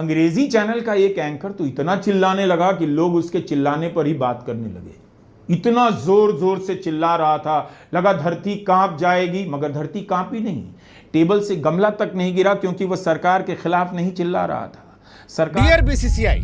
अंग्रेजी चैनल का एक एंकर तो इतना चिल्लाने लगा कि लोग उसके चिल्लाने पर ही बात करने लगे। इतना जोर जोर से चिल्ला रहा था, लगा धरती कांप जाएगी, मगर धरती कांपी नहीं। टेबल से गमला तक नहीं गिरा क्योंकि वह सरकार के खिलाफ नहीं चिल्ला रहा था। सरकार डियर बीसीसीआई,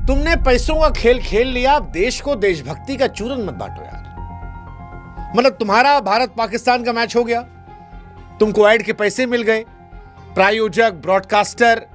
तुमने पैसों का खेल खेल लिया, अब देश को देशभक्ति का चूरन मत बांटो यार। मतलब तुम्हारा भारत पाकिस्तान का मैच हो गया, तुमको ऐड के पैसे मिल गए, प्रायोजक, ब्रॉडकास्टर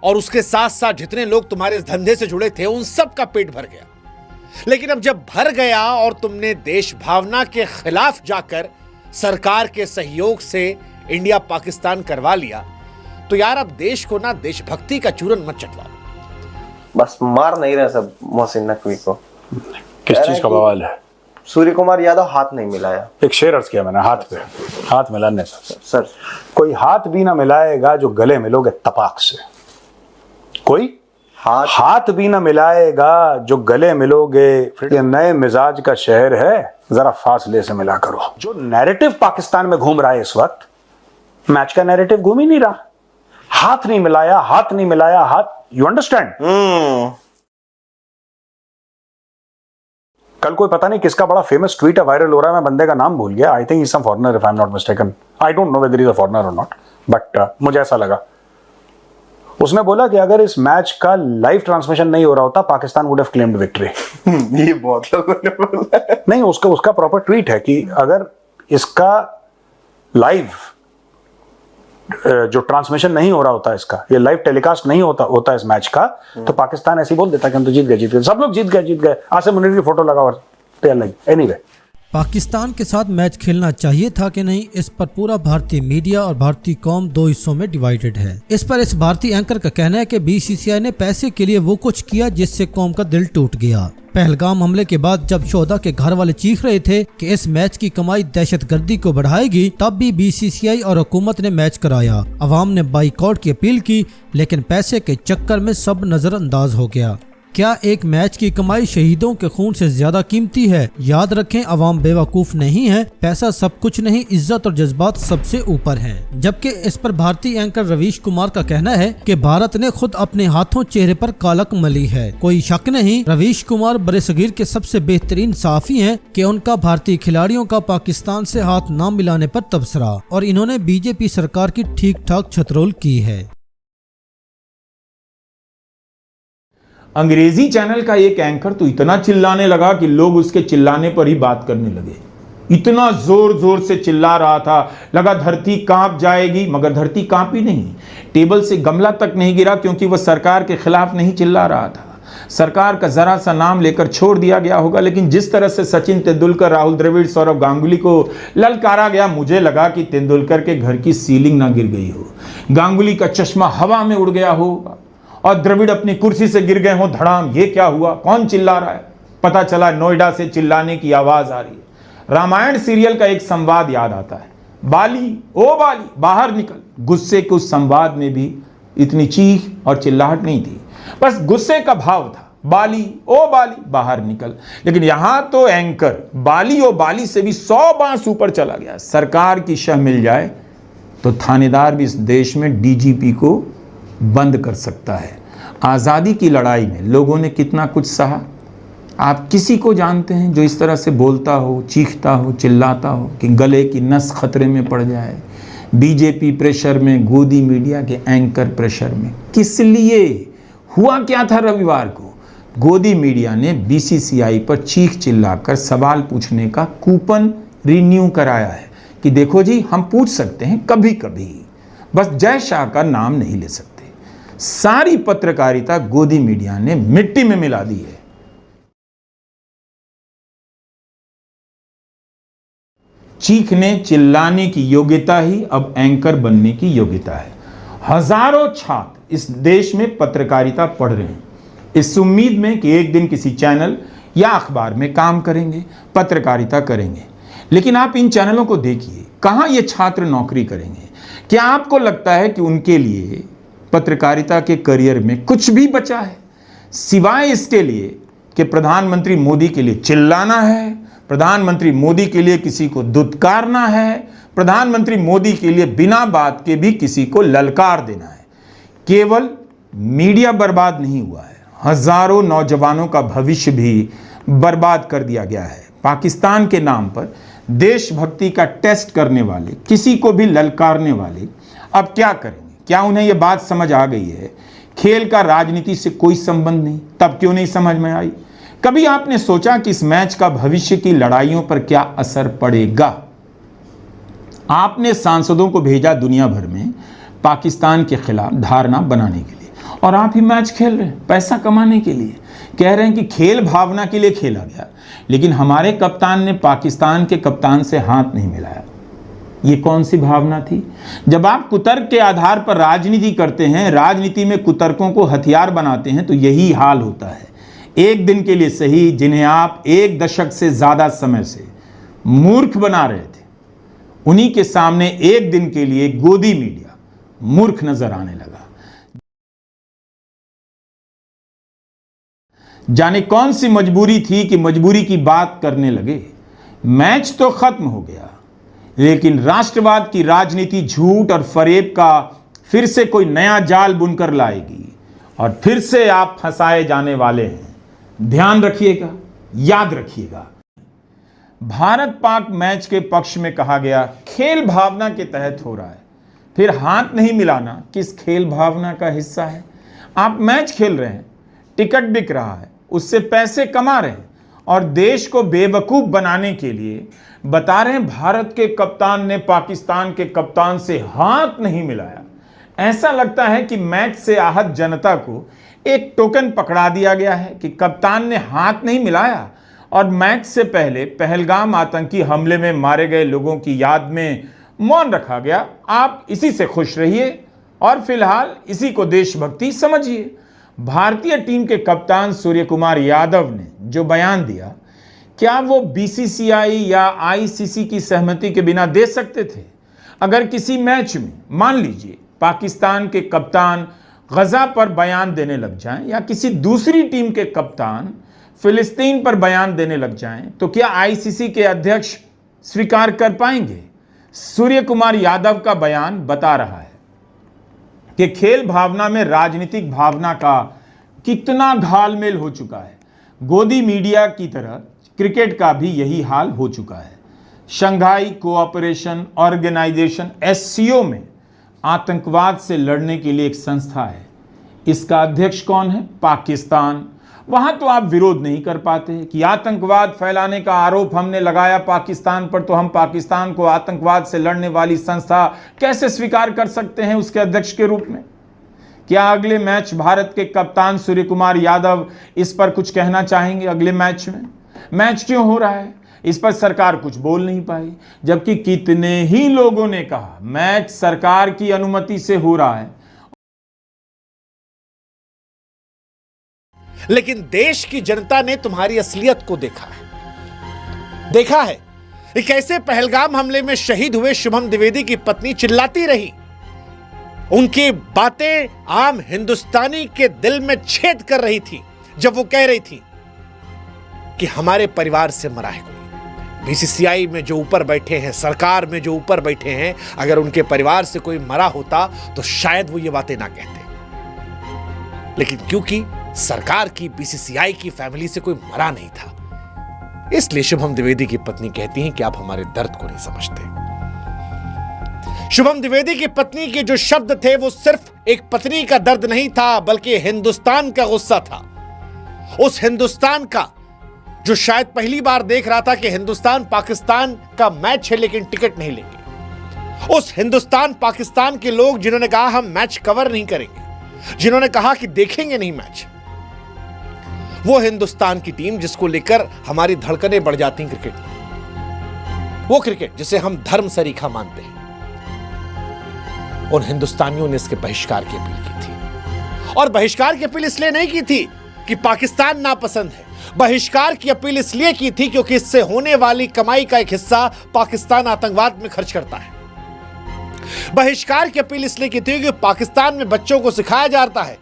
और उसके साथ साथ जितने लोग तुम्हारे इस धंधे से जुड़े थे उन सब का पेट भर गया। लेकिन अब जब भर गया और तुमने देश भावना के खिलाफ जाकर सरकार के सहयोग से इंडिया पाकिस्तान करवा लिया, तो यार अब देश को ना देशभक्ति का चूरन मत चटवाओ। बस मार नहीं रहे सब मोहसिन नकवी को। किस चीज का बवाल है? सूर्य कुमार यादव हाथ नहीं मिलाया। एक शेर अर्ज किया मैंने, हाथ मिलाने से। सर कोई हाथ भी ना मिलाएगा जो गले मिलोगे तपाक से। कोई हाथ भी ना मिलाएगा जो गले मिलोगे। ये नए मिजाज का शहर है, जरा फासले से मिला करो। जो नैरेटिव पाकिस्तान में घूम रहा है इस वक्त, मैच का नैरेटिव घूम ही नहीं रहा। हाथ नहीं मिलाया, हाथ नहीं मिलाया, हाथ। You understand? कल कोई पता नहीं किसका बड़ा फेमस ट्वीट है, वायरल हो रहा है, मैं बंदे का नाम भूल गया। I think he some foreigner if I am not mistaken. I don't know whether he is a foreigner और नॉट, बट मुझे ऐसा लगा। उसने बोला कि अगर इस मैच का लाइव ट्रांसमिशन नहीं हो रहा होता, Pakistan would have claimed victory. ये बहुत लोगों ने बोला है। नहीं, उसका प्रॉपर ट्वीट है कि अगर इसका लाइव जो ट्रांसमिशन नहीं हो रहा होता, इसका ये लाइव टेलीकास्ट नहीं होता इस मैच का, तो पाकिस्तान ऐसे ही बोल देता कि हम तो जीत गए। सब लोग जीत गए। आसिम मुनीर की फोटो लगा और तैयार लगी। एनीवे, पाकिस्तान के साथ मैच खेलना चाहिए था कि नहीं, इस पर पूरा भारतीय मीडिया और भारतीय कौम दो हिस्सों में डिवाइडेड है। इस पर इस भारतीय एंकर का कहना है कि बीसीसीआई ने पैसे के लिए वो कुछ किया जिससे कौम का दिल टूट गया। पहलगाम हमले के बाद जब शोधा के घर वाले चीख रहे थे कि इस मैच की कमाई दहशतगर्दी को बढ़ाएगी, तब भी बीसीसीआई और हुकूमत ने मैच कराया। अवाम ने बाइकआउट की अपील की, लेकिन पैसे के चक्कर में सब नजरअंदाज हो गया। क्या एक मैच की कमाई शहीदों के खून से ज्यादा कीमती है? याद रखें, अवाम बेवकूफ नहीं है। पैसा सब कुछ नहीं, इज्जत और जज्बात सबसे ऊपर हैं। जबकि इस पर भारतीय एंकर रवीश कुमार का कहना है कि भारत ने खुद अपने हाथों चेहरे पर कालक मली है। कोई शक नहीं, रवीश कुमार बरेसगीर के सबसे बेहतरीन सहाफी हैं कि उनका भारतीय खिलाड़ियों का पाकिस्तान से हाथ न मिलाने पर तबसरा, और इन्होंने बीजेपी सरकार की ठीक ठाक छतरोल की है। अंग्रेजी चैनल का एक एंकर तो इतना चिल्लाने लगा कि लोग उसके चिल्लाने पर ही बात करने लगे। इतना जोर जोर से चिल्ला रहा था, लगा धरती कांप जाएगी, मगर धरती कांपी नहीं। टेबल से गमला तक नहीं गिरा क्योंकि वह सरकार के खिलाफ नहीं चिल्ला रहा था। सरकार का जरा सा नाम लेकर छोड़ दिया गया होगा, लेकिन जिस तरह से सचिन तेंदुलकर, राहुल द्रविड़, सौरव गांगुली को ललकारा गया, मुझे लगा कि तेंदुलकर के घर की सीलिंग ना गिर गई हो, गांगुली का चश्मा हवा में उड़ गया हो और द्रविड़ अपनी कुर्सी से गिर गए हो धड़ाम। ये क्या हुआ? कौन चिल्ला रहा है? पता चला नोएडा से चिल्लाने की आवाज आ रही है। रामायण सीरियल का एक संवाद याद आता है, बाली ओ बाली बाहर निकल। गुस्से के उस संवाद में भी इतनी चीख और चिल्लाहट नहीं थी, बस गुस्से का भाव था, बाली ओ बाली बाहर निकल। लेकिन यहां तो एंकर बाली ओ बाली से भी 100 बांस ऊपर चला गया। सरकार की शह मिल जाए तो थानेदार भी इस देश में डीजीपी को बंद कर सकता है। आज़ादी की लड़ाई में लोगों ने कितना कुछ सहा। आप किसी को जानते हैं जो इस तरह से बोलता हो, चीखता हो, चिल्लाता हो कि गले की नस खतरे में पड़ जाए? बीजेपी प्रेशर में, गोदी मीडिया के एंकर प्रेशर में। किस लिए? हुआ क्या था रविवार को? गोदी मीडिया ने बीसीसीआई पर चीख चिल्लाकर सवाल पूछने का कूपन रिन्यू कराया है कि देखो जी, हम पूछ सकते हैं कभी कभी, बस जय शाह का नाम नहीं ले सकते। सारी पत्रकारिता गोदी मीडिया ने मिट्टी में मिला दी है। चीखने चिल्लाने की योग्यता ही अब एंकर बनने की योग्यता है। हजारों छात्र इस देश में पत्रकारिता पढ़ रहे हैं इस उम्मीद में कि एक दिन किसी चैनल या अखबार में काम करेंगे, पत्रकारिता करेंगे। लेकिन आप इन चैनलों को देखिए, कहां ये छात्र नौकरी करेंगे? क्या आपको लगता है कि उनके लिए पत्रकारिता के करियर में कुछ भी बचा है, सिवाय इसके लिए कि प्रधानमंत्री मोदी के लिए चिल्लाना है, प्रधानमंत्री मोदी के लिए किसी को दुत्कारना है, प्रधानमंत्री मोदी के लिए बिना बात के भी किसी को ललकार देना है? केवल मीडिया बर्बाद नहीं हुआ है, हजारों नौजवानों का भविष्य भी बर्बाद कर दिया गया है। पाकिस्तान के नाम पर देशभक्ति का टेस्ट करने वाले, किसी को भी ललकारने वाले अब क्या करेंगे? क्या उन्हें यह बात समझ आ गई है खेल का राजनीति से कोई संबंध नहीं? तब क्यों नहीं समझ में आई? कभी आपने सोचा कि इस मैच का भविष्य की लड़ाइयों पर क्या असर पड़ेगा? आपने सांसदों को भेजा दुनिया भर में पाकिस्तान के खिलाफ धारणा बनाने के लिए, और आप ही मैच खेल रहे हैं पैसा कमाने के लिए। कह रहे हैं कि खेल भावना के लिए खेला गया, लेकिन हमारे कप्तान ने पाकिस्तान के कप्तान से हाथ नहीं मिलाया। ये कौन सी भावना थी? जब आप कुतर्क के आधार पर राजनीति करते हैं, राजनीति में कुतर्कों को हथियार बनाते हैं, तो यही हाल होता है। एक दिन के लिए सही, जिन्हें आप एक दशक से ज्यादा समय से मूर्ख बना रहे थे, उन्हीं के सामने एक दिन के लिए गोदी मीडिया मूर्ख नजर आने लगा। जाने कौन सी मजबूरी थी कि मजबूरी की बात करने लगे। मैच तो खत्म हो गया, लेकिन राष्ट्रवाद की राजनीति झूठ और फरेब का फिर से कोई नया जाल बुनकर लाएगी और फिर से आप फंसाए जाने वाले हैं। ध्यान रखिएगा, याद रखिएगा। भारत पाक मैच के पक्ष में कहा गया खेल भावना के तहत हो रहा है। फिर हाथ नहीं मिलाना किस खेल भावना का हिस्सा है? आप मैच खेल रहे हैं, टिकट बिक रहा है, उससे पैसे कमा रहे हैं और देश को बेवकूफ बनाने के लिए बता रहे हैं भारत के कप्तान ने पाकिस्तान के कप्तान से हाथ नहीं मिलाया। ऐसा लगता है कि मैच से आहत जनता को एक टोकन पकड़ा दिया गया है कि कप्तान ने हाथ नहीं मिलाया और मैच से पहले पहलगाम आतंकी हमले में मारे गए लोगों की याद में मौन रखा गया। आप इसी से खुश रहिए और फिलहाल इसी को देशभक्ति समझिए। भारतीय टीम के कप्तान सूर्य कुमार यादव ने जो बयान दिया, क्या वो बीसीसीआई या आईसीसी की सहमति के बिना दे सकते थे? अगर किसी मैच में मान लीजिए पाकिस्तान के कप्तान गजा पर बयान देने लग जाएं या किसी दूसरी टीम के कप्तान फिलिस्तीन पर बयान देने लग जाएं, तो क्या आईसीसी के अध्यक्ष स्वीकार कर पाएंगे? सूर्य कुमार यादव का बयान बता रहा है कि खेल भावना में राजनीतिक भावना का कितना घालमेल हो चुका है। गोदी मीडिया की तरह क्रिकेट का भी यही हाल हो चुका है। शंघाई कोऑपरेशन ऑर्गेनाइजेशन एससीओ में आतंकवाद से लड़ने के लिए एक संस्था है। इसका अध्यक्ष कौन है? पाकिस्तान। वहां तो आप विरोध नहीं कर पाते कि आतंकवाद फैलाने का आरोप हमने लगाया पाकिस्तान पर, तो हम पाकिस्तान को आतंकवाद से लड़ने वाली संस्था कैसे स्वीकार कर सकते हैं उसके अध्यक्ष के रूप में? क्या अगले मैच भारत के कप्तान सूर्य कुमार यादव इस पर कुछ कहना चाहेंगे? अगले मैच में मैच क्यों हो रहा है इस पर सरकार कुछ बोल नहीं पाई, जबकि कितने ही लोगों ने कहा मैच सरकार की अनुमति से हो रहा है। लेकिन देश की जनता ने तुम्हारी असलियत को देखा है कि कैसे पहलगाम हमले में शहीद हुए शुभम द्विवेदी की पत्नी चिल्लाती रही। उनकी बातें आम हिंदुस्तानी के दिल में छेद कर रही थी जब वो कह रही थी कि हमारे परिवार से मरा है कोई। बीसीसीआई में जो ऊपर बैठे हैं, सरकार में जो ऊपर बैठे हैं, अगर उनके परिवार से कोई मरा होता तो शायद वो ये बातें ना कहते। लेकिन क्योंकि सरकार की, बीसीसीआई की फैमिली से कोई मरा नहीं था, इसलिए शुभम द्विवेदी की पत्नी कहती हैं कि आप हमारे दर्द को नहीं समझते। शुभम द्विवेदी की पत्नी के जो शब्द थे वो सिर्फ एक पत्नी का दर्द नहीं था, बल्कि हिंदुस्तान का गुस्सा था। उस हिंदुस्तान का जो शायद पहली बार देख रहा था कि हिंदुस्तान पाकिस्तान का मैच है लेकिन टिकट नहीं लेंगे। उस हिंदुस्तान पाकिस्तान के लोग जिन्होंने कहा हम मैच कवर नहीं करेंगे, जिन्होंने कहा कि देखेंगे नहीं मैच। वो हिंदुस्तान की टीम जिसको लेकर हमारी धड़कनें बढ़ जाती हैं क्रिकेट में, वो क्रिकेट जिसे हम धर्म सरीखा मानते हैं, उन हिंदुस्तानियों ने इसके बहिष्कार की अपील की थी। और बहिष्कार की अपील इसलिए नहीं की थी कि पाकिस्तान नापसंद है, बहिष्कार की अपील इसलिए की थी क्योंकि इससे होने वाली कमाई का एक हिस्सा पाकिस्तान आतंकवाद में खर्च करता है। बहिष्कार की अपील इसलिए की थी क्योंकि पाकिस्तान में बच्चों को सिखाया जाता है।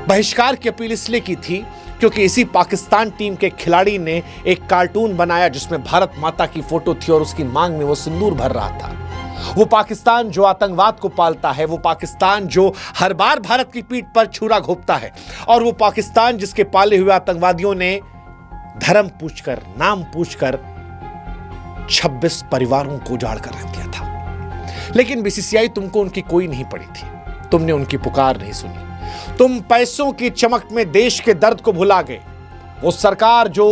बहिष्कार की अपील इसलिए की थी क्योंकि इसी पाकिस्तान टीम के खिलाड़ी ने एक कार्टून बनाया जिसमें भारत माता की फोटो थी और उसकी मांग में वो सिंदूर भर रहा था। वो पाकिस्तान जो आतंकवाद को पालता है, वो पाकिस्तान जो हर बार भारत की पीठ पर छुरा घोंपता है, और वो पाकिस्तान जिसके पाले हुए आतंकवादियों ने धर्म पूछकर, नाम पूछकर 26 परिवारों को उजाड़ कर रख दिया था। लेकिन बीसीसीआई तुमको उनकी कोई नहीं पड़ी थी, तुमने उनकी पुकार नहीं सुनी। तुम पैसों की चमक में देश के दर्द को भुला गए। वो सरकार जो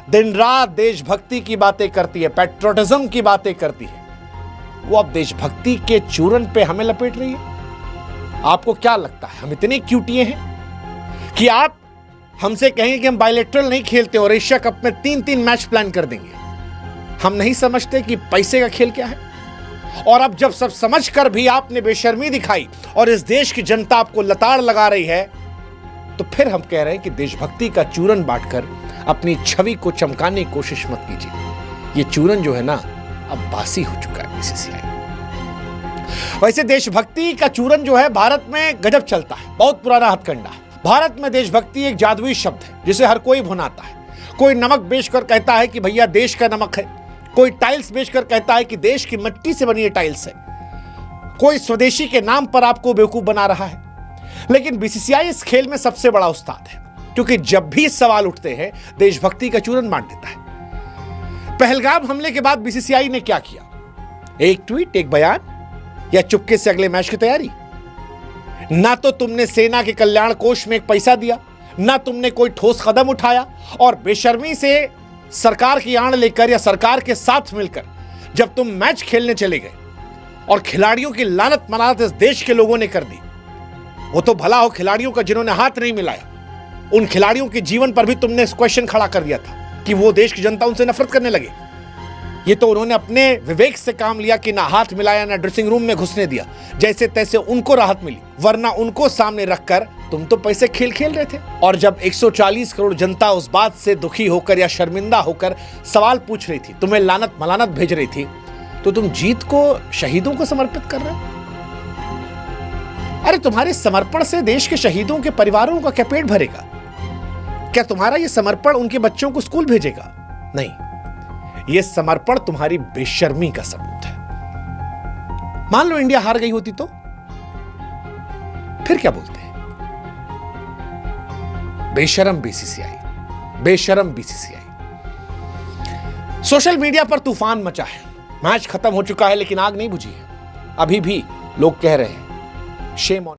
दिन रात देशभक्ति की बातें करती है, पैट्रियटिज्म की बातें करती है, वो अब देशभक्ति के चूरन पे हमें लपेट रही है। आपको क्या लगता है हम इतने क्यूटिए हैं कि आप हमसे कहेंगे कि हम बायलैटरल नहीं खेलते और एशिया कप में 3-3 मैच प्लान कर देंगे? हम नहीं समझते कि पैसे का खेल क्या है? और अब जब सब समझकर भी आपने बेशर्मी दिखाई और इस देश की जनता आपको लताड़ लगा रही है, तो फिर हम कह रहे हैं कि देशभक्ति का चूरन बांटकर अपनी छवि को चमकाने की कोशिश मत कीजिए। ये चूरन जो है ना, अब बासी हो चुका है बीसीसीआई। वैसे देशभक्ति का चूरन जो है भारत में गजब चलता है, बहुत पुराना हथकंडा है। भारत में देशभक्ति एक जादुई शब्द है जिसे हर कोई भुनाता है। कोई नमक बेचकर कहता है कि भैया देश का नमक है, कोई टाइल्स बेचकर कहता है कि देश की मिट्टी से बनी ये टाइल्स है, कोई स्वदेशी के नाम पर आपको बेवकूफ बना रहा है। लेकिन बीसीसीआई इस खेल में सबसे बड़ा उस्ताद है, क्योंकि जब भी सवाल उठते हैं देशभक्ति का चूरन बांट देता है। पहलगाम हमले के बाद बीसीसीआई ने क्या किया? एक ट्वीट, एक बयान, या चुपके से अगले मैच की तैयारी? ना तो तुमने सेना के कल्याण कोष में एक पैसा दिया, ना तुमने कोई ठोस कदम उठाया, और बेशर्मी से सरकार की आड़ लेकर या सरकार के साथ मिलकर जब तुम मैच खेलने चले गए और खिलाड़ियों की लानत मनात इस देश के लोगों ने कर दी। वो तो भला हो खिलाड़ियों का जिन्होंने हाथ नहीं मिलाया, उन खिलाड़ियों के जीवन पर भी तुमने क्वेश्चन खड़ा कर दिया था कि वो देश की जनता उनसे नफरत करने लगे। ये तो उन्होंने अपने विवेक से काम लिया कि ना हाथ मिलाया, ना ड्रेसिंग रूम में घुसने दिया, जैसे तैसे उनको राहत मिली, वरना उनको सामने रखकर तुम तो पैसे खेल खेल रहे थे। और जब 140 करोड़ जनता उस बात से दुखी होकर या शर्मिंदा होकर सवाल पूछ रही थी, तुम्हें लानत मलानत भेज रही थी, तो तुम जीत को शहीदों को समर्पित कर रहे हो। अरे तुम्हारे समर्पण से देश के शहीदों के परिवारों का क्या पेट भरेगा? क्या तुम्हारा यह समर्पण उनके बच्चों को स्कूल भेजेगा? नहीं, यह समर्पण तुम्हारी बेशर्मी का सबूत है। मान लो इंडिया हार गई होती तो फिर क्या बोलते हैं? बेशरम बीसीसीआई, बेशरम बीसीसीआई। सोशल मीडिया पर तूफान मचा है। मैच खत्म हो चुका है लेकिन आग नहीं बुझी है। अभी भी लोग कह रहे हैं शेम ऑन